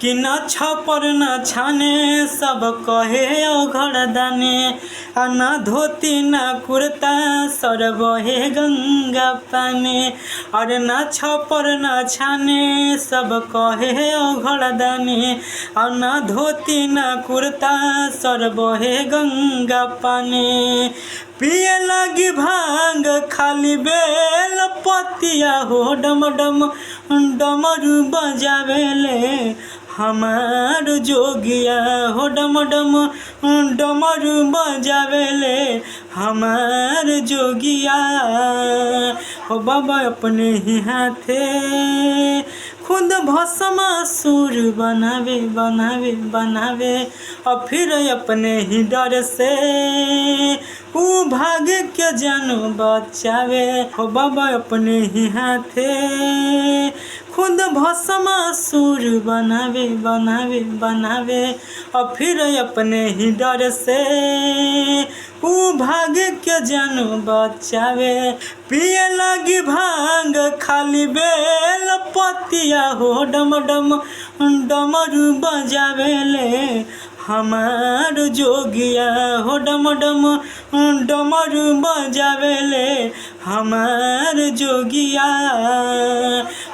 कि न छपर न छाने सब कहे ओघड़ दाने, न धोती न कुर्ता सर बहे गंगा पानी। अरे न छपर न छाने सब कहे ओघड़ दाने, न धोती न कुर्ता सर बहे गंगा पानी। पिए लगी भांग खाली बेल पतिया हो, डम डम डमरू बजावेले हमार जोगिया हो, डम डम डमरू बजावेले हमार जोगिया हो। बाबा अपने ही हाथे खुद भस्मासुर बनावे बनावे बनावे, और फिर अपने ही डर से ऊ भाग के जानो बचावे हो। बाबा अपने ही हाथे खुद भस्मासुर बनावे बनावे बनावे, और फिर अपने ही डर से ऊ भाग के जानो बचावे। पिए लगी भांग खाली बेल पतिया हो, डम डम डमरू बजावेले हमार जोगिया हो, डम डम डमरू बजावेले हमार जोगिया।